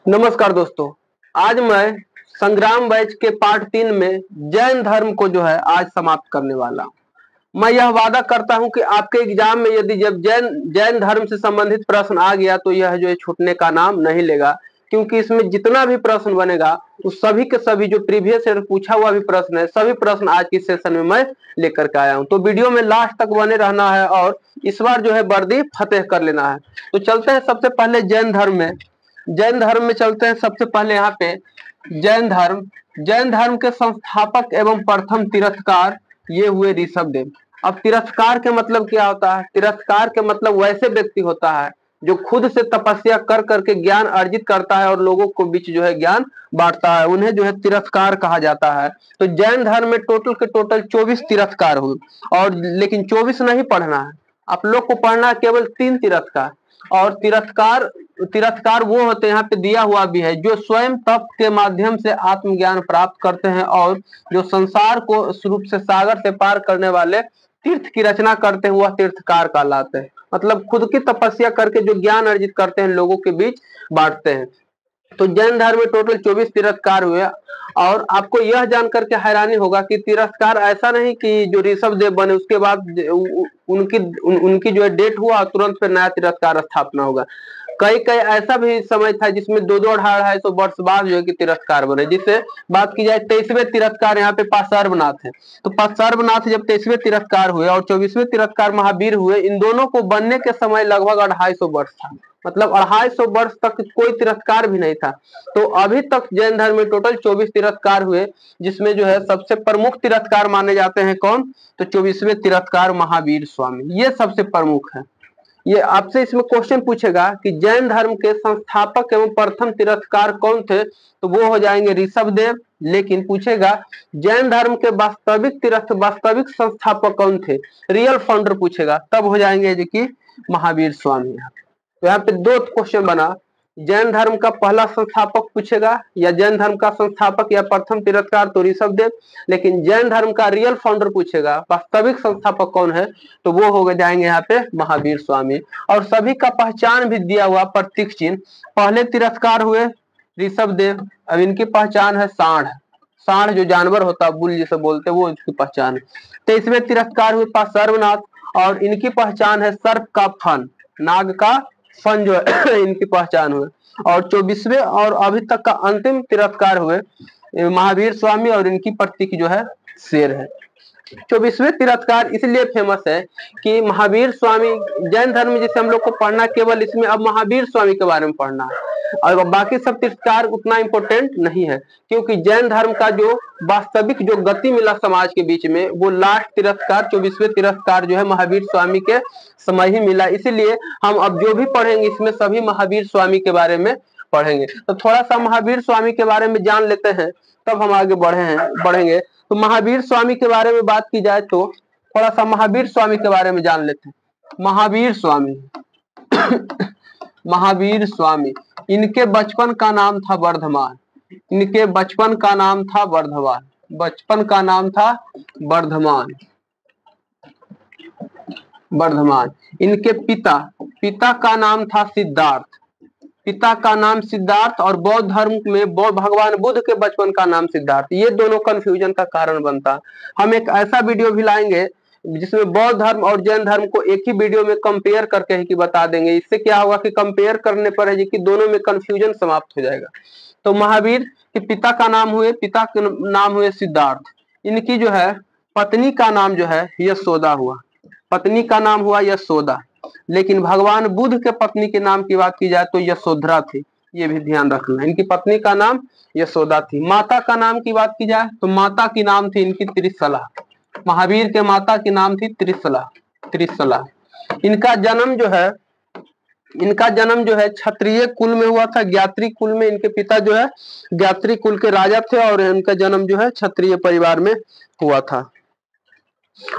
नमस्कार दोस्तों। आज मैं संग्राम बैच के पार्ट 3 में जैन धर्म को जो है आज समाप्त करने वाला हूं। मैं यह वादा करता हूं कि आपके एग्जाम में यदि जब जैन जैन धर्म से संबंधित प्रश्न आ गया तो यह जो है छूटने का नाम नहीं लेगा, क्योंकि इसमें जितना भी प्रश्न बनेगा उस सभी के सभी जो प्रीवियस ईयर पूछा हुआ भी प्रश्न है, सभी प्रश्न आज की सेशन में मैं लेकर के आया हूं। तो वीडियो में लास्ट तक बने रहना है और इस बार जो है वर्दी फतेह कर लेना है। तो चलते हैं सबसे पहले जैन धर्म में चलते हैं। सबसे पहले यहाँ पे जैन धर्म के संस्थापक एवं प्रथम तीर्थकार ये हुए ऋषभदेव। अब तीर्थकार के मतलब क्या होता है? तीर्थकार के मतलब वैसे व्यक्ति होता है जो खुद से तपस्या कर करके ज्ञान अर्जित करता है और लोगों को बीच जो है ज्ञान बांटता है, उन्हें जो है तीर्थकार कहा जाता है। तो जैन धर्म में टोटल के टोटल 24 तीर्थकार हुए, और लेकिन 24 नहीं पढ़ना है, आप लोग को पढ़ना है केवल 3 तीर्थकार। और तीर्थकार वो होते हैं, यहाँ पे दिया हुआ भी है, जो स्वयं तप के माध्यम से आत्मज्ञान प्राप्त करते हैं और जो संसार को रूप से सागर से पार करने वाले तीर्थ की रचना करते हैं, वह तीर्थकार कहलाते हैं। मतलब खुद की तपस्या करके जो ज्ञान अर्जित करते हैं लोगों के बीच बांटते हैं। तो जैन धर्म में टोटल 24 तीर्थकार हुए। और आपको यह जानकर के हैरानी होगा कि तीर्थकार ऐसा नहीं कि जो ऋषभदेव बने उसके बाद उनकी जो है डेट हुआ और तुरंत फिर नया तीर्थकार स्थापना होगा। कई ऐसा भी समय था जिसमें 2-2 250-250 वर्ष बाद जो है कि तीर्थकार बने। जिससे बात की जाए 23वें तीर्थकार यहाँ पे पार्श्वनाथ है। तो पार्श्वनाथ जब 23वें तीर्थकार हुए और 24वें तीर्थकार महावीर हुए, इन दोनों को बनने के समय लगभग 250 वर्ष था। मतलब 250 वर्ष तक कोई तीर्थकार भी नहीं था। तो अभी तक जैन धर्म में टोटल 24 तीर्थकार हुए, जिसमें जो है सबसे प्रमुख तीर्थकार माने जाते हैं कौन? तो 24वें तीर्थकार महावीर स्वामी, ये सबसे प्रमुख है। ये आपसे इसमें क्वेश्चन पूछेगा कि जैन धर्म के संस्थापक एवं प्रथम तीर्थकार कौन थे, तो वो हो जाएंगे ऋषभदेव। लेकिन पूछेगा जैन धर्म के वास्तविक संस्थापक कौन थे, रियल फाउंडर पूछेगा, तब हो जाएंगे जो कि महावीर स्वामी। तो यहाँ पे 2 क्वेश्चन बना, जैन धर्म का पहला संस्थापक पूछेगा या जैन धर्म का संस्थापक या प्रथम तीर्थकार तो ऋषभदेव। लेकिन जैन धर्म का रियल फाउंडर पूछेगा, वास्तविक संस्थापक कौन है, तो वो हो जाएंगे यहाँ पे महावीर स्वामी। और सभी का पहचान भी दिया हुआ, प्रतीक चिन्ह। पहले तीर्थकार हुए ऋषभदेव, अब इनकी पहचान है सांड जो जानवर होता है, बुल जिसे बोलते हैं, वो इसकी पहचान है। 23वें तीर्थकार हुए पार्श्वनाथ, और इनकी पहचान है सर्प का फन, नाग का फन जो है इनकी पहचान हुए। और 24वें और अभी तक का अंतिम तीर्थकार हुए महावीर स्वामी, और इनकी प्रतीक जो है शेर है। 24वें तीर्थकार इसलिए फेमस है कि महावीर स्वामी जैन धर्म जिसे हम लोग को पढ़ना केवल इसमें अब महावीर स्वामी के बारे में पढ़ना है, और बाकी सब तीर्थकार उतना इंपॉर्टेंट नहीं है, क्योंकि जैन धर्म का जो वास्तविक जो गति मिला समाज के बीच में, वो लास्ट तीर्थकार 24वें तीर्थकार जो है महावीर स्वामी के समय ही मिला। इसीलिए हम अब जो भी पढ़ेंगे इसमें सभी महावीर स्वामी के बारे में पढ़ेंगे। तो थोड़ा सा महावीर स्वामी के बारे में जान लेते हैं, तब हम आगे बढ़ेंगे। तो महावीर स्वामी के बारे में बात की जाए तो थोड़ा सा महावीर स्वामी के बारे में जान लेते हैं। महावीर स्वामी महावीर स्वामी, इनके बचपन का नाम था वर्धमान। इनके बचपन का नाम था वर्धमान। इनके पिता का नाम था सिद्धार्थ, और बौद्ध धर्म में भगवान बुद्ध के बचपन का नाम सिद्धार्थ। ये दोनों कंफ्यूजन का कारण बनता। हम एक ऐसा वीडियो भी लाएंगे जिसमें बौद्ध धर्म और जैन धर्म को एक ही वीडियो में कंपेयर करके ही कि बता देंगे। इससे क्या होगा कि कंपेयर करने पर है कि दोनों में कंफ्यूजन समाप्त हो जाएगा। तो महावीर के पिता के नाम हुए सिद्धार्थ। इनकी जो है पत्नी का नाम जो है यशोदा हुआ। लेकिन भगवान बुद्ध के पत्नी के नाम की बात की जाए तो यशोधरा थी, ये भी ध्यान रखना। इनकी पत्नी का नाम यशोदा थी। माता का नाम की बात की जाए तो माता की नाम थी इनकी त्रिशला। महावीर के माता की नाम थी त्रिशला। इनका जन्म जो है क्षत्रिय कुल में हुआ था, ज्ञात्री कुल में। इनके पिता जो है ज्ञात्री कुल के राजा थे, और इनका जन्म जो है क्षत्रिय परिवार में हुआ था।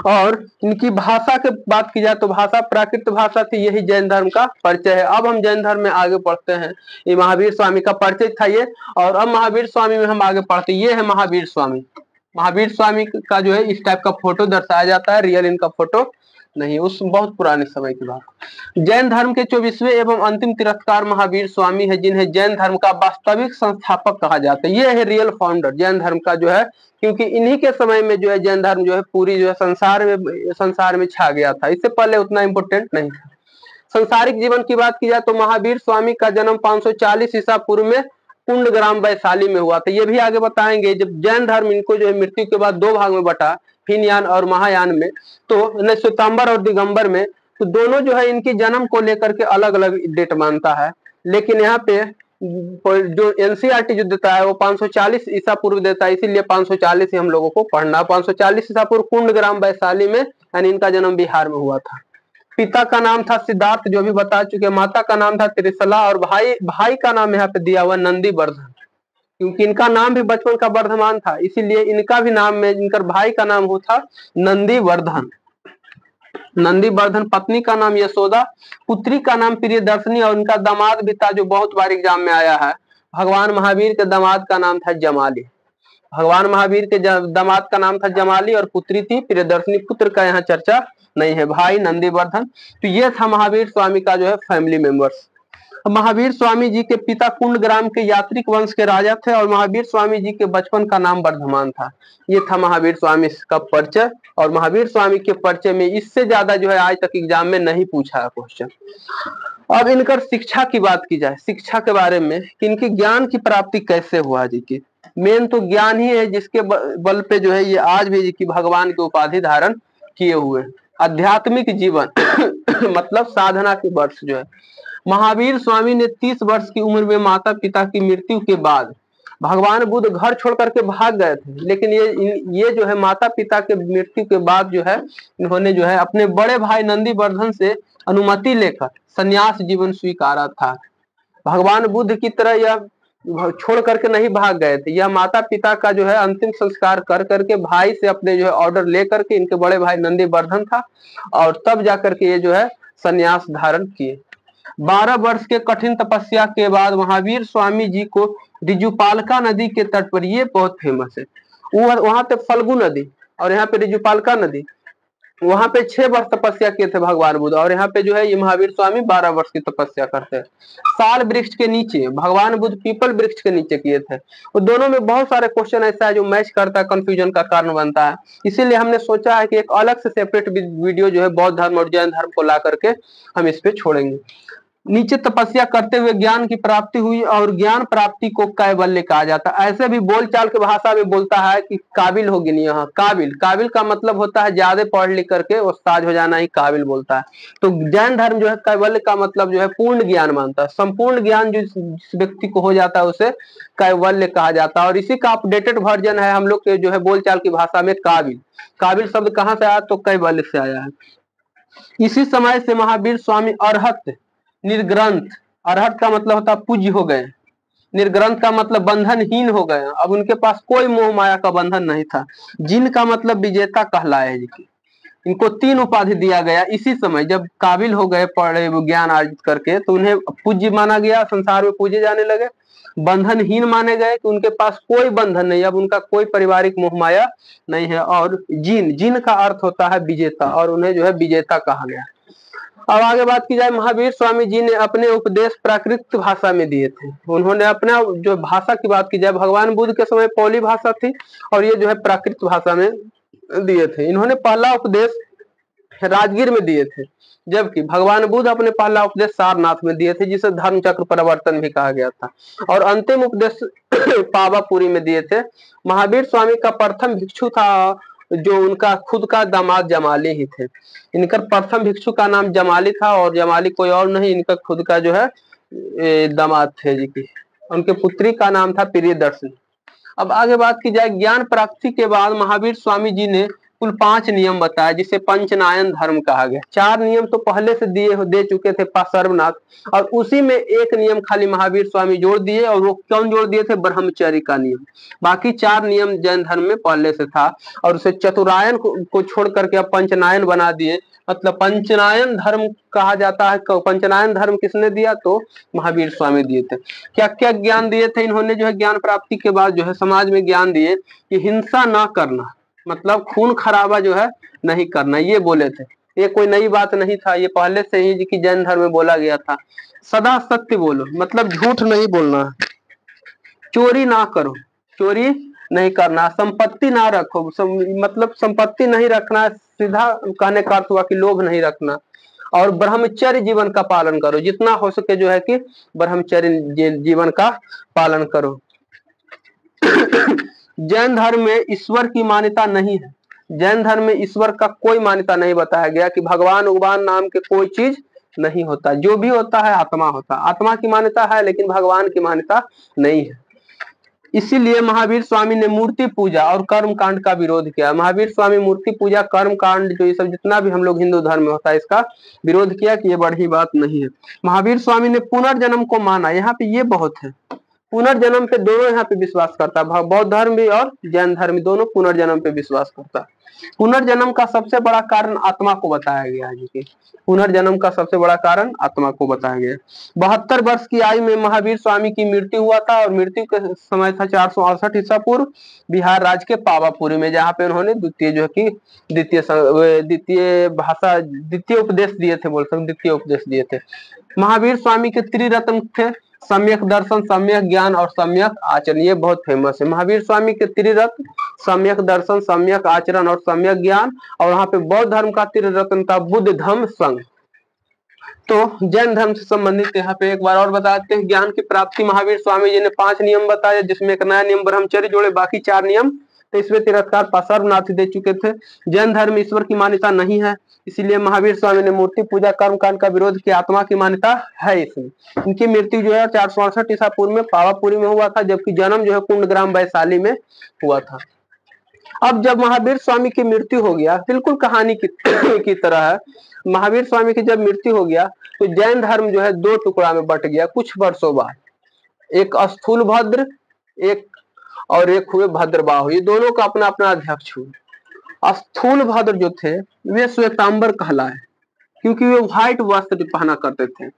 और इनकी भाषा की बात की जाए तो भाषा प्राकृत भाषा थी, यही जैन धर्म का परिचय है। अब हम जैन धर्म में आगे पढ़ते हैं। ये महावीर स्वामी का परिचय था ये, और अब महावीर स्वामी में हम आगे पढ़ते हैं। ये है महावीर स्वामी का जो है इस टाइप का फोटो दर्शाया जाता है, रियल इनका फोटो नहीं, उस बहुत पुराने समय की बात। जैन धर्म के 24वें एवं अंतिम तीर्थकार महावीर स्वामी है, जिन्हें जैन धर्म का वास्तविक संस्थापक कहा जाता है। ये है रियल फाउंडर जैन धर्म का जो है, क्योंकि इन्हीं के समय में जो है जैन धर्म जो है पूरी जो है संसार में छा गया था। इससे पहले उतना इम्पोर्टेंट नहीं था। संसारिक जीवन की बात की जाए तो महावीर स्वामी का जन्म 540 ईसा पूर्व में कुंडग्राम वैशाली में हुआ था। ये भी आगे बताएंगे। जब जैन धर्म इनको जो है मृत्यु के बाद दो भाग में बटा, हीनयान और महायान में, तो श्वेतांबर और दिगंबर में, तो दोनों जो है इनकी जन्म को लेकर के अलग अलग डेट मानता है। लेकिन यहाँ पे जो एनसीईआरटी जो देता है वो 540 ईसा पूर्व देता है, इसीलिए 540 ही हम लोगों को पढ़ना। 540 ईसा पूर्व कुंडग्राम वैशाली में, यानी इनका जन्म बिहार में हुआ था। पिता का नाम था सिद्धार्थ, जो भी बता चुके। माता का नाम था त्रिशला, और भाई का नाम यहाँ पे दिया हुआ नंदी वर्धन, क्योंकि इनका नाम भी बचपन का वर्धमान था, इसीलिए इनका भी नाम में इनका भाई का नाम हो था नंदी वर्धन। नंदी वर्धन। पत्नी का नाम यशोदा, पुत्री का नाम प्रियदर्शनी, और उनका दामाद भी था जो बहुत बार एग्जाम में आया है। भगवान महावीर के दामाद का नाम था जमाली। भगवान महावीर के दामाद का नाम था जमाली और पुत्री थी प्रियदर्शनी। पुत्र का यहाँ चर्चा नहीं है। भाई नंदीवर्धन। तो ये था महावीर स्वामी का जो है फैमिली मेंबर्स। महावीर स्वामी जी के पिता कुंडग्राम के यात्रिक वंश के राजा थे, और महावीर स्वामी जी के बचपन का नाम वर्धमान था। ये था महावीर स्वामी का परिचय। और महावीर स्वामी के परिचय में इससे ज्यादा जो है आज तक एग्जाम में नहीं पूछा क्वेश्चन। अब इनकर शिक्षा की बात की जाए, शिक्षा के बारे में कि इनके ज्ञान की प्राप्ति कैसे हुआ जी की। मेन तो ज्ञान ही है जिसके बल पे जो है ये आज भी जी की भगवान की उपाधि धारण किए हुए। आध्यात्मिक जीवन मतलब साधना के वर्ष जो है, महावीर स्वामी ने 30 वर्ष की उम्र में माता पिता की मृत्यु के बाद, भगवान बुद्ध घर छोड़ करके भाग गए थे, लेकिन ये जो है माता पिता के मृत्यु के बाद जो है इन्होंने जो है अपने बड़े भाई नंदीवर्धन से अनुमति लेकर संन्यास जीवन स्वीकारा था। भगवान बुद्ध की तरह यह छोड़ करके नहीं भाग गए थे। यह माता पिता का जो है अंतिम संस्कार कर करके भाई से अपने जो है ऑर्डर लेकर के, इनके बड़े भाई नंदीवर्धन था, और तब जाकर के ये जो है संन्यास धारण किए। 12 वर्ष के कठिन तपस्या के बाद महावीर स्वामी जी को रिजुपालका नदी के तट पर, ये बहुत फेमस है, वहां पे फल्गु नदी और यहाँ पे रिजुपालका नदी, वहां पे 6 वर्ष तपस्या किए थे भगवान बुद्ध, और यहाँ पे जो है ये महावीर स्वामी 12 वर्ष की तपस्या करते हैं। साल वृक्ष के नीचे, भगवान बुद्ध पीपल वृक्ष के नीचे किए थे। वो दोनों में बहुत सारे क्वेश्चन ऐसा है जो मैच करता है, कंफ्यूजन का कारण बनता है। इसीलिए हमने सोचा है कि एक अलग से सेपरेट वीडियो जो है बौद्ध धर्म और जैन धर्म को ला करके हम इस पे छोड़ेंगे। नीचे तपस्या करते हुए ज्ञान की प्राप्ति हुई, और ज्ञान प्राप्ति को कैवल्य कहा जाता है। ऐसे भी बोलचाल की भाषा में बोलता है कि काबिल हो गिनी। यहाँ काबिल, काबिल का मतलब होता है ज्यादा पढ़ लिख करके उस्ताद हो जाना ही काबिल बोलता है। तो जैन धर्म जो है कैवल्य का मतलब जो है पूर्ण ज्ञान मानता है। संपूर्ण ज्ञान जिस व्यक्ति को हो जाता है उसे कैवल्य कहा जाता है। और इसी का अपडेटेड वर्जन है हम लोग के जो है बोलचाल की भाषा में काबिल। काबिल शब्द कहाँ से आया? तो कैवल्य से आया है। इसी समय से महावीर स्वामी अरहत निर्ग्रंथ, अरहत का मतलब होता है पूज्य हो गए, निर्ग्रंथ का मतलब बंधनहीन हो गए। अब उनके पास कोई मोह माया का बंधन नहीं था। जिन का मतलब विजेता कहलाए जी। इनको 3 उपाधि दिया गया इसी समय, जब काबिल हो गए पढ़े ज्ञान अर्जित करके, तो उन्हें पूज्य माना गया, संसार में पूजे जाने लगे। बंधनहीन माने गए कि उनके पास कोई बंधन नहीं, अब उनका कोई पारिवारिक मोह माया नहीं है। और जिन, जिन का अर्थ होता है विजेता, और उन्हें जो है विजेता कहा गया। अब आगे बात की जाए, महावीर स्वामी जी ने अपने उपदेश प्राकृत भाषा में दिए थे। उन्होंने अपना जो भाषा की बात की जाए, भगवान बुद्ध के समय पौली भाषा थी, और ये जो है प्राकृत भाषा में दिए थे। इन्होंने पहला उपदेश राजगीर में दिए थे, जबकि भगवान बुद्ध अपने पहला उपदेश सारनाथ में दिए थे, जिसे धर्म चक्र परिवर्तन भी कहा गया था। और अंतिम उपदेश पावापुरी में दिए थे। महावीर स्वामी का प्रथम भिक्षु था जो उनका खुद का दामाद जमाली ही थे। इनका प्रथम भिक्षु का नाम जमाली था, और जमाली कोई और नहीं, इनका खुद का जो है दामाद थे जी की। उनके पुत्री का नाम था प्रियदर्शनी। अब आगे बात की जाए, ज्ञान प्राप्ति के बाद महावीर स्वामी जी ने कुल 5 नियम बताया, जिसे पंचनायन धर्म कहा गया। 4 नियम तो पहले से दे चुके थे सर्वनाथ, और उसी में एक नियम खाली महावीर स्वामी जोड़ दिए, और वो कौन जोड़ दिए थे? ब्रह्मचर्य का नियम। बाकी 4 नियम जैन धर्म में पहले से था, और उसे चतुरायन को छोड़ करके अब पंचनायन बना दिए। मतलब पंचनायन धर्म कहा जाता है। पंचनायन धर्म किसने दिया? तो महावीर स्वामी दिए थे। क्या क्या ज्ञान दिए थे इन्होंने? जो है ज्ञान प्राप्ति के बाद जो है समाज में ज्ञान दिए कि हिंसा ना करना, मतलब खून खराबा जो है नहीं करना, ये बोले थे। ये कोई नई बात नहीं था, ये पहले से ही कि जैन धर्म में बोला गया था। सदा सत्य बोलो, मतलब झूठ नहीं बोलना, चोरी ना करो, चोरी नहीं करना, संपत्ति ना रखो, मतलब संपत्ति नहीं रखना, सीधा कहने का अर्थ हुआ कि लोभ नहीं रखना, और ब्रह्मचर्य जीवन का पालन करो, जितना हो सके जो है कि ब्रह्मचर्य जीवन का पालन करो। जैन धर्म में ईश्वर की मान्यता नहीं है, जैन धर्म में ईश्वर का कोई मान्यता नहीं बताया गया कि भगवान उगवान नाम के कोई चीज नहीं होता, जो भी होता है आत्मा होता, आत्मा की मान्यता है लेकिन भगवान की मान्यता नहीं है। इसीलिए महावीर स्वामी ने मूर्ति पूजा और कर्म कांड का विरोध किया। महावीर स्वामी मूर्ति पूजा, कर्म कांड, जो ये सब जितना भी हम लोग हिंदू धर्म में होता है, इसका विरोध किया कि ये बड़ी बात नहीं है। महावीर स्वामी ने पुनर्जन्म को माना, यहाँ पे ये बहुत है, पुनर्जन्म पे दोनों यहाँ पे विश्वास करता है, बौद्ध धर्म भी और जैन धर्म भी दोनों पुनर्जन्म पे विश्वास करता है। पुनर्जन्म का सबसे बड़ा कारण आत्मा को बताया गया है जी, पुनर्जन्म का सबसे बड़ा कारण आत्मा को बताया गया। 72 वर्ष की आयु में महावीर स्वामी की मृत्यु हुआ था, और मृत्यु के समय था 468 ईसा पूर्व, बिहार राज्य के पावापुरी में, जहाँ पे उन्होंने द्वितीय जो है कि द्वितीय उपदेश दिए थे, बोल सकते द्वितीय उपदेश दिए थे। महावीर स्वामी के त्रिरत्न थे, सम्यक दर्शन, सम्यक ज्ञान और सम्यक आचरण, ये बहुत फेमस है। महावीर स्वामी के त्रिरत्न, सम्यक दर्शन, सम्यक आचरण और सम्यक ज्ञान, और वहां पे बौद्ध धर्म का त्रिरत्न था बुद्ध धम्म संघ। तो जैन धर्म से संबंधित यहाँ पे एक बार और बताते हैं, ज्ञान की प्राप्ति महावीर स्वामी जी ने 5 नियम बताए, जिसमें एक नया नियम ब्रह्मचर्य जोड़े, बाकी 4 नियम तो इसमें तिरस्कार सर्वनाथ दे चुके थे। जैन धर्म में ईश्वर की मान्यता नहीं है, इसीलिए महावीर स्वामी ने मूर्ति पूजा, कर्म कांड का विरोध किया, आत्मा की मान्यता है इसमें। इनकी मृत्यु जो है 468 ईसा पूर्व में पावापुरी में हुआ था, जबकि जन्म जो है कुंडग्राम वैशाली में हुआ था। अब जब महावीर स्वामी की मृत्यु हो गया, बिल्कुल कहानी की तरह है, महावीर स्वामी की जब मृत्यु हो गया तो जैन धर्म जो है 2 टुकड़ा में बट गया कुछ वर्षों बाद। एक स्थूल भद्र एक और एक हुए भद्रबाहु, ये दोनों का अपना अपना अध्यक्ष हुए। स्थूल भद्र जो थे वे श्वेतांबर कहलाए, क्योंकि वे व्हाइट वस्त्र पहना करते थे।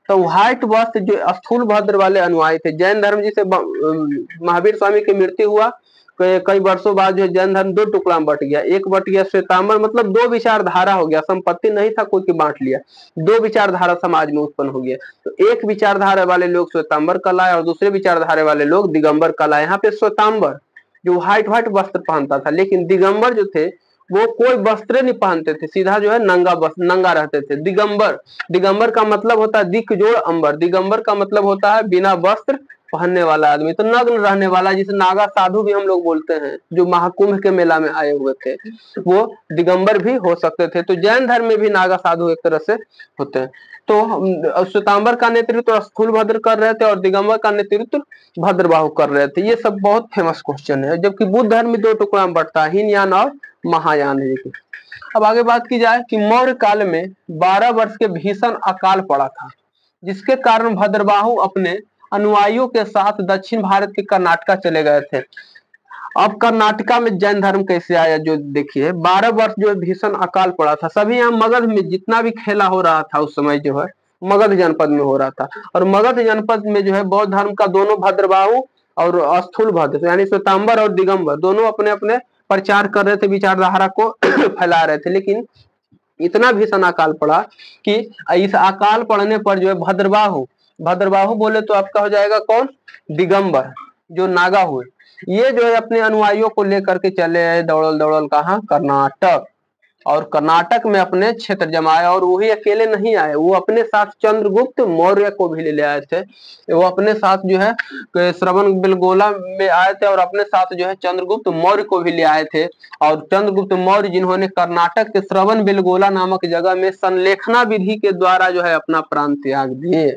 तो व्हाइट वस्त्र जो स्थूल भद्र वाले अनुयायी थे, जैन धर्म जिसे महावीर स्वामी की मृत्यु हुआ कई वर्षों बाद जो जैन धर्म 2 टुकड़ा में बट गया। एक बट गया श्वेतांबर, मतलब 2 विचारधारा हो गया, संपत्ति नहीं था कोई की बांट लिया, 2 विचारधारा समाज में उत्पन्न हो गया। तो एक विचारधारा वाले लोग श्वेतांबर कहलाए और दूसरे विचारधारा वाले लोग दिगंबर कहलाए। यहाँ पे श्वेतांबर जो व्हाइट वस्त्र पहनता था, लेकिन दिगंबर जो थे वो कोई वस्त्र नहीं पहनते थे, सीधा जो है नंगा रहते थे। दिगंबर का मतलब होता है दिक जोड़ अंबर, दिगंबर का मतलब होता है बिना वस्त्र पहनने वाला आदमी, तो नग्न रहने वाला, जिसे नागा साधु भी हम लोग बोलते हैं, जो महाकुंभ के मेला में आए हुए थे, वो दिगंबर भी हो सकते थे। तो जैन धर्म में भी नागा साधु एक तरह से होते हैं। तो श्वेतांबर का नेतृत्व स्थूल भद्र कर रहे थे और दिगंबर का नेतृत्व भद्रबाहु कर रहे थे। ये सब बहुत फेमस क्वेश्चन है। जबकि बुद्ध धर्म में 2 टुकड़ा में बढ़ता है, हीनयान और महायान है। अब आगे बात की जाए कि मौर्य काल में 12 वर्ष के भीषण अकाल पड़ा था, जिसके कारण भद्रबाहु अपने अनुयायियों के साथ दक्षिण भारत के कर्नाटका चले गए थे। अब कर्नाटका में जैन धर्म कैसे आया, जो देखिए 12 वर्ष जो भीषण अकाल पड़ा था। सभी यहाँ मगध में जितना भी खेला हो रहा था उस समय जो है मगध जनपद में हो रहा था, और मगध जनपद में जो है बौद्ध धर्म का दोनों भद्रबाहु और स्थूल भद्र यानी श्वेतांबर और दिगंबर दोनों अपने अपने प्रचार कर रहे थे, विचारधारा को फैला रहे थे। लेकिन इतना भीषण अकाल पड़ा कि इस अकाल पड़ने पर जो है भद्रबाहु बोले तो आपका हो जाएगा कौन, दिगंबर जो नागा हुए, ये जो है अपने अनुयायियों को लेकर के चले आए दौड़ल कहाँ, कर्नाटक, और कर्नाटक में अपने क्षेत्र जमाए। और वही अकेले नहीं आए, वो अपने साथ चंद्रगुप्त मौर्य को भी ले आए थे। वो अपने साथ जो है श्रवण बेलगोला में आए थे और अपने साथ जो है चंद्रगुप्त मौर्य को भी ले आए थे। और चंद्रगुप्त मौर्य जिन्होंने कर्नाटक के श्रवण बेलगोला नामक जगह में संलेखना विधि के द्वारा जो है अपना प्राण त्याग दिए।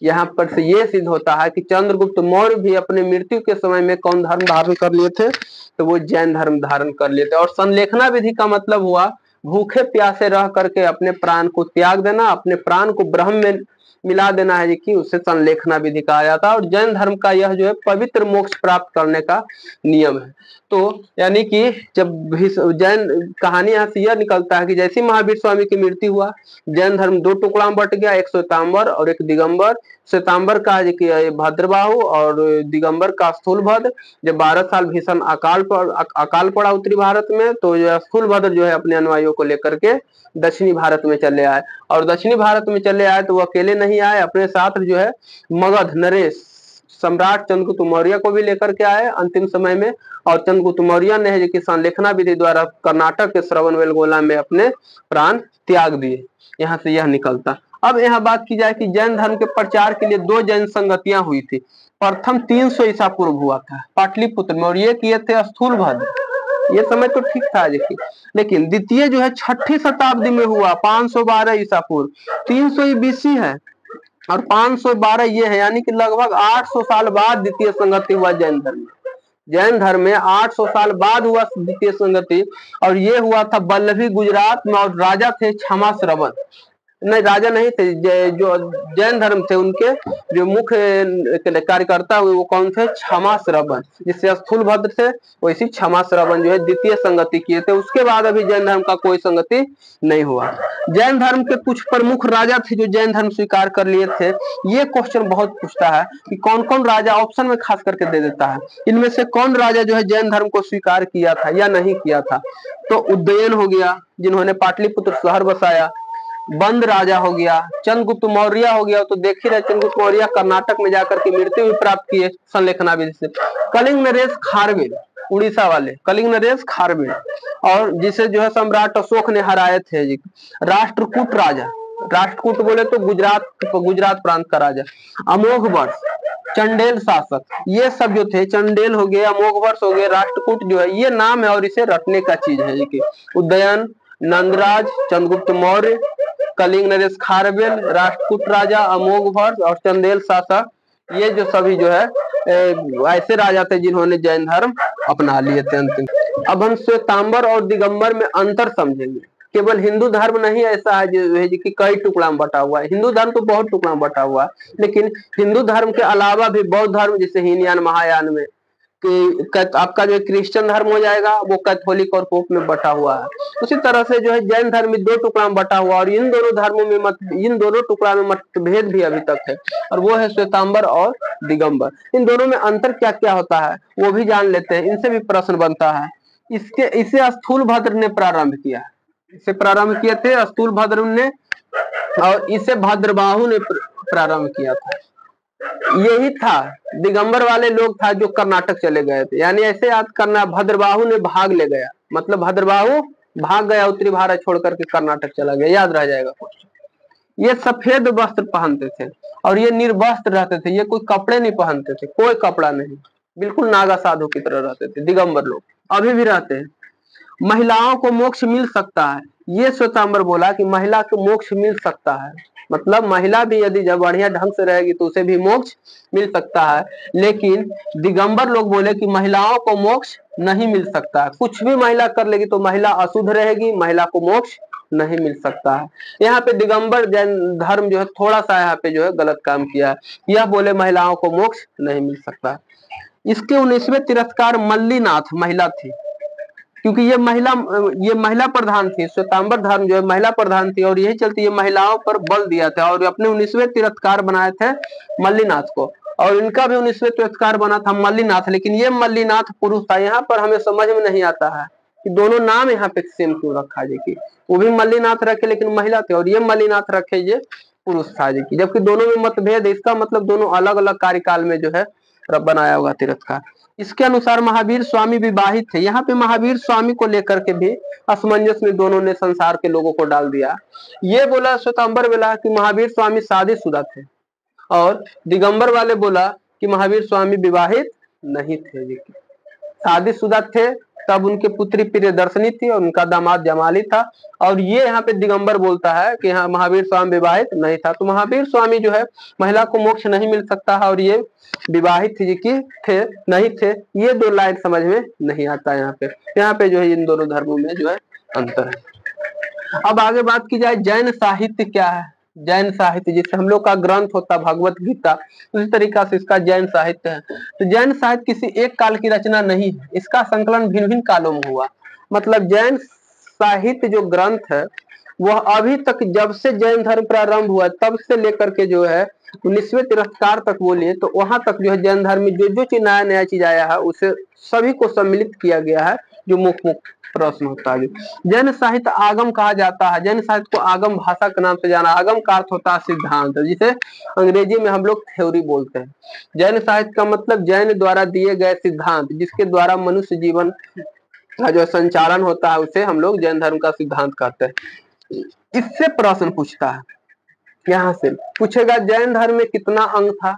यहाँ पर से ये सिद्ध होता है कि चंद्रगुप्त मौर्य भी अपने मृत्यु के समय में कौन धर्म धारण कर लिए थे, तो वो जैन धर्म धारण कर लिए थे। और संलेखना विधि का मतलब हुआ भूखे प्यासे रह करके अपने प्राण को त्याग देना, अपने प्राण को ब्रह्म में मिला देना है कि उसे संलेखना विधि कहा जाता है। और जैन धर्म का यह जो है पवित्र मोक्ष प्राप्त करने का नियम है। तो यानी कि जब जैन कहानी यहाँ से यह निकलता है कि जैसे महावीर स्वामी की मृत्यु हुआ, जैन धर्म 2 टुकड़ा में बट गया, एक श्वेतांबर और एक दिगंबर। श्वेतांबर का है कि भद्रबाहु और दिगंबर का स्थूलभद्र। जब 12 साल भीषण अकाल पड़ा उत्तरी भारत में, तो जो स्थूलभद्र जो है अपने अनुयायियों को लेकर के दक्षिणी भारत में चले आए। और दक्षिणी भारत में चले आए तो वो अकेले नहीं आए, अपने साथ जो है मगध नरेश सम्राट चंद्रगुप्त मौर्य को भी लेकर के आए अंतिम समय में। और चंद्रगुप्त मौर्य ने जो कि संलेखना विधि द्वारा कर्नाटक के श्रवणबेलगोला में अपने प्राण त्याग दिए। यहाँ से यह निकलता। अब यहाँ बात की जाए कि जैन धर्म के प्रचार के लिए 2 जैन संगतियां हुई थी। प्रथम 300 ईसा पूर्व हुआ था पाटलिपुत्र में, और ये किए थे स्थूलभद्र। ये समय तो ठीक था देखिए, लेकिन द्वितीय जो है 6ठी शताब्दी में हुआ 512 ईसा पूर्व। 300 बीसी है और 512 ये है, यानी कि लगभग 800 साल बाद द्वितीय संगति हुआ जैन धर्म में। जैन धर्म में 800 साल बाद हुआ द्वितीय संगति, और ये हुआ था बल्लभी गुजरात में, और राजा थे क्षमा श्रवण। नहीं, राजा नहीं थे, जो जैन धर्म थे उनके जो मुख्य कार्यकर्ता हुए वो कौन थे? क्षमा श्रवण। जिससे स्थूलभद्र थे वैसी क्षमा श्रवण जो है द्वितीय संगति किए थे। उसके बाद अभी जैन धर्म का कोई संगति नहीं हुआ। जैन धर्म के कुछ प्रमुख राजा थे जो जैन धर्म स्वीकार कर लिए थे। ये क्वेश्चन बहुत पूछता है कि कौन कौन राजा, ऑप्शन में खास करके दे देता है, इनमें से कौन राजा जो है जैन धर्म को स्वीकार किया था या नहीं किया था। तो उदयन हो गया जिन्होंने पाटलिपुत्र शहर बसाया, बंद राजा हो गया, चंद्रगुप्त मौर्य हो गया। तो देख ही रहे चंद्रगुप्त मौर्य कर्नाटक में जाकर के मृत्यु भी प्राप्त किए संलेखना विधि से। कलिंग नरेश खारवेल, उड़ीसा वाले कलिंग नरेश खारवेल, और जिसे जो है सम्राट अशोक ने हराए थे जी। राष्ट्रकूट राजा, राष्ट्रकूट बोले तो गुजरात प्रांत का राजा। अमोघ वर्ष, चंडेल शासक, ये सब जो थे, चंडेल हो गए, अमोघ वर्ष हो गए, राष्ट्रकूट जो है ये नाम है और इसे रटने का चीज है जी। उदयन, नंदराज, चंद्रगुप्त मौर्य, कलिंग नरेश खारवेल, राष्ट्रकूट राजा, अमोघ वर्ष और चंदेल शासक, ये जो सभी जो है ऐसे राजा थे जिन्होंने जैन धर्म अपना लिए थे अंतिम। अब हम श्वेतांबर और दिगंबर में अंतर समझेंगे। केवल हिंदू धर्म नहीं ऐसा है जो कि कई टुकड़ा में बटा हुआ है। हिंदू धर्म तो बहुत टुकड़ा में बटा हुआ है, लेकिन हिंदू धर्म के अलावा भी बौद्ध धर्म जैसे हीनयान महायान में कि आपका जो क्रिश्चियन धर्म हो जाएगा वो कैथोलिक और पोप में बटा हुआ है। उसी तरह से जो है जैन धर्म में 2 टुकड़ा में बटा हुआ, और इन दोनों धर्मों में इन दोनों टुकड़ा में मतभेद भी अभी तक है, और वो है श्वेतांबर और दिगंबर। इन दोनों में अंतर क्या क्या होता है वो भी जान लेते हैं, इनसे भी प्रश्न बनता है। इसे स्थूलभद्र ने प्रारंभ किया, इसे प्रारंभ किए थे स्थूलभद्र ने, और इसे भद्रबाहु ने प्रारंभ किया था। यही था, दिगंबर वाले लोग था जो कर्नाटक चले गए थे, यानी ऐसे याद करना, भद्रबाहु ने भाग ले गया, मतलब भद्रबाहु भाग गया, उत्तरी भारत छोड़ करके कर्नाटक चला गया, याद रह जाएगा क्वेश्चन। ये सफेद वस्त्र पहनते थे और ये निर्वस्त्र रहते थे, ये कोई कपड़े नहीं पहनते थे, कोई कपड़ा नहीं, बिल्कुल नागा साधु की तरह रहते थे दिगंबर लोग, अभी भी रहते हैं। महिलाओं को मोक्ष मिल सकता है, ये श्वेतांबर बोला कि महिला को मोक्ष मिल सकता है, मतलब महिला भी यदि जब बढ़िया ढंग से रहेगी तो उसे भी मोक्ष मिल सकता है। लेकिन दिगंबर लोग बोले कि महिलाओं को मोक्ष नहीं मिल सकता है, कुछ भी महिला कर लेगी तो महिला अशुद्ध रहेगी, महिला को मोक्ष नहीं मिल सकता है। यहाँ पे दिगंबर जैन धर्म जो है थोड़ा सा यहाँ पे जो है गलत काम किया है, यह बोले महिलाओं को मोक्ष नहीं मिल सकता। इसके 19वें तिरस्कार मल्लीनाथ महिला थी, क्योंकि ये महिला प्रधान थी, श्वेतांबर धर्म जो है महिला प्रधान थी, और यही चलते ये महिलाओं पर बल दिया था, और अपने 19वें तिरस्कार बनाए थे मल्लीनाथ को, और इनका भी 19वें तिरस्कार बना था मल्लीनाथ, लेकिन ये मल्लीनाथ पुरुष था। यहाँ पर हमें समझ में नहीं आता है कि दोनों नाम यहाँ पे सेम क्यों रखा जी की, वो भी मल्लीनाथ रखे लेकिन महिला थे, और ये मल्लीनाथ रखे ये पुरुष था जी की, जबकि दोनों में मतभेद है। इसका मतलब दोनों अलग अलग कार्यकाल में जो है बनाया होगा तिरस्कार। इसके अनुसार महावीर स्वामी विवाहित थे, यहाँ पे महावीर स्वामी को लेकर के भी असमंजस में दोनों ने संसार के लोगों को डाल दिया। ये बोला श्वेतांबर बोला कि महावीर स्वामी शादीशुदा थे, और दिगंबर वाले बोला कि महावीर स्वामी विवाहित नहीं थे, शादीशुदा थे, तब उनकी पुत्री प्रियदर्शनी थी और उनका दामाद जमाली था। और ये यहाँ पे दिगंबर बोलता है कि हाँ महावीर स्वामी विवाहित नहीं था, तो महावीर स्वामी जो है महिला को मोक्ष नहीं मिल सकता है, और ये विवाहित जी की थे नहीं थे, ये 2 लाइन समझ में नहीं आता यहाँ पे जो है इन दोनों धर्मों में जो है अंतर है। अब आगे बात की जाए जैन साहित्य क्या है। जैन साहित्य जिससे हम लोग का ग्रंथ होता भगवत गीता, उसी तरीका से इसका जैन साहित्य है। तो जैन साहित्य किसी एक काल की रचना नहीं है, इसका संकलन भिन्न भिन्न कालों में हुआ। मतलब जैन साहित्य जो ग्रंथ है वह अभी तक जब से जैन धर्म प्रारंभ हुआ तब से लेकर के जो है 19वें तिरस्कार तक बोलिए तो वहां तक जो है जैन धर्म में जो जो चीज नया नया चीज आया है उसे सभी को सम्मिलित किया गया है। जो मुख्य मुख्य प्रश्न होता है जैन साहित्य आगम कहा जाता है। जैन साहित्य को आगम भाषा के नाम से जाना। आगम का अर्थ होता है सिद्धांत, जिसे अंग्रेजी में हम लोग थ्योरी बोलते हैं। जैन साहित्य का मतलब जैन द्वारा दिए गए सिद्धांत, जिसके द्वारा मनुष्य जीवन का जो संचालन होता है उसे हम लोग जैन धर्म का सिद्धांत कहते हैं। इससे प्रश्न पूछता है, यहाँ से पूछेगा जैन धर्म में कितना अंग था,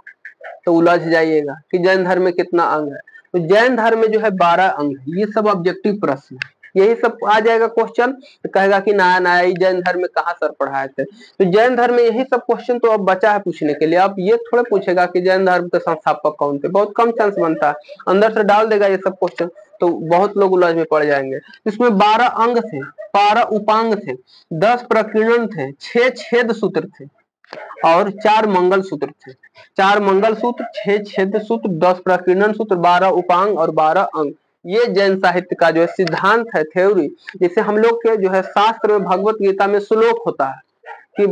तो उलझ जाइएगा कि जैन धर्म में कितना अंग है। तो जैन धर्म में जो है 12 अंग है। ये सब ऑब्जेक्टिव प्रश्न है, यही सब आ जाएगा क्वेश्चन। तो कहेगा कि नया नया ही जैन धर्म में कहाँ सर पढ़ाए थे। तो जैन धर्म में यही सब क्वेश्चन तो अब बचा है पूछने के लिए। अब ये थोड़ा पूछेगा कि जैन धर्म के संस्थापक कौन थे, बहुत कम चांस बनता है, अंदर से डाल देगा ये सब क्वेश्चन, तो बहुत लोग उलझ में पड़ जाएंगे। इसमें 12 अंग थे, 12 उपांग थे, 10 प्रकीर्णन थे, 6 छेद सूत्र थे और 4 मंगल सूत्र थे। 4 मंगल सूत्र, 6 छेद सूत्र, 10 प्रकीर्णन सूत्र, 12 उपांग और 12 अंग। ये जैन साहित्य का जो है सिद्धांत है, थ्योरी। जैसे हम लोग के जो है शास्त्र में भगवत गीता में श्लोक होता है कि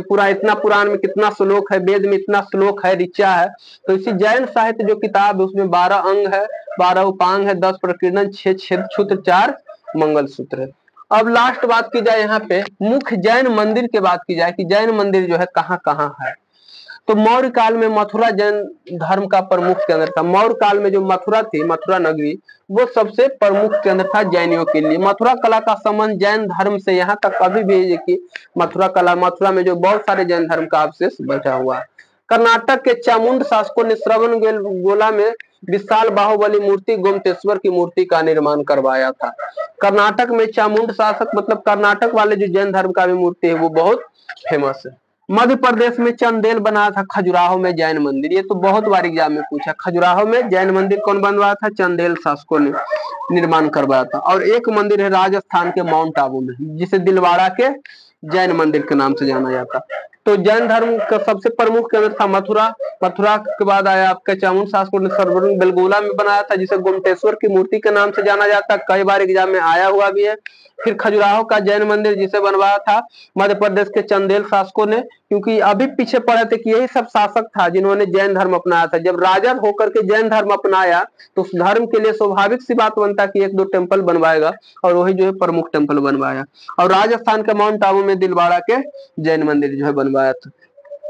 पूरा इतना पुराण में कितना श्लोक है, वेद में इतना श्लोक है, ऋचा है। तो इसी जैन साहित्य जो किताब है उसमें 12 अंग है, 12 उपांग है, 10 प्रकीर्णन, 6 छेद सूत्र, 4 मंगल सूत्र है। अब लास्ट बात की जाए यहाँ पे मुख्य जैन मंदिर की बात की जाए कि जैन मंदिर जो है कहाँ कहाँ है। तो मौर्य काल में मथुरा जैन धर्म का प्रमुख केंद्र था। मौर्य काल में जो मथुरा थी, मथुरा नगरी, वो सबसे प्रमुख केंद्र था जैनियों के लिए। मथुरा कला का संबंध जैन धर्म से यहाँ तक अभी भी है कि मथुरा कला, मथुरा में जो बहुत सारे जैन धर्म का अवशेष बचा हुआ है। कर्नाटक के चामुंड शासकों ने श्रवणबेलगोला में विशाल बाहुबली मूर्ति गोमतेश्वर की मूर्ति का निर्माण करवाया था। कर्नाटक में चामुंड शासक मतलब कर्नाटक वाले जो जैन धर्म का भी मूर्ति है वो बहुत फेमस है। मध्य प्रदेश में चंदेल बनाया था खजुराहो में जैन मंदिर। ये तो बहुत बार एग्जाम में पूछा, खजुराहो में जैन मंदिर कौन बनवाया था? चंदेल शासकों ने निर्माण करवाया था। और एक मंदिर है राजस्थान के माउंट आबू में जिसे दिलवाड़ा के जैन मंदिर के नाम से जाना जाता। तो जैन धर्म का सबसे प्रमुख केंद्र था मथुरा। मथुरा के बाद आया आपका चामुंड शासकों ने श्रवणबेलगोला में बनाया था जिसे गोमतेश्वर की मूर्ति के नाम से जाना जाता, कई बार एग्जाम में आया हुआ भी है। फिर खजुराहो का जैन मंदिर जिसे बनवाया था मध्य प्रदेश के चंदेल शासकों ने, क्योंकि अभी पीछे पड़े थे कि यही सब शासक था जिन्होंने जैन धर्म अपनाया था। जब राजा होकर के जैन धर्म अपनाया तो उस धर्म के लिए स्वाभाविक सी बात बनता कि एक दो टेम्पल बनवाएगा, और वही जो है प्रमुख टेम्पल बनवाया। और राजस्थान के माउंट आबू में दिलवाड़ा के जैन मंदिर जो है बनवाया था।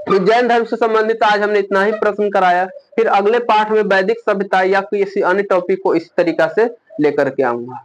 तो जैन धर्म से संबंधित आज हमने इतना ही प्रश्न कराया। फिर अगले पाठ में वैदिक सभ्यता या किसी अन्य टॉपिक को इस तरीका से लेकर के आऊंगा।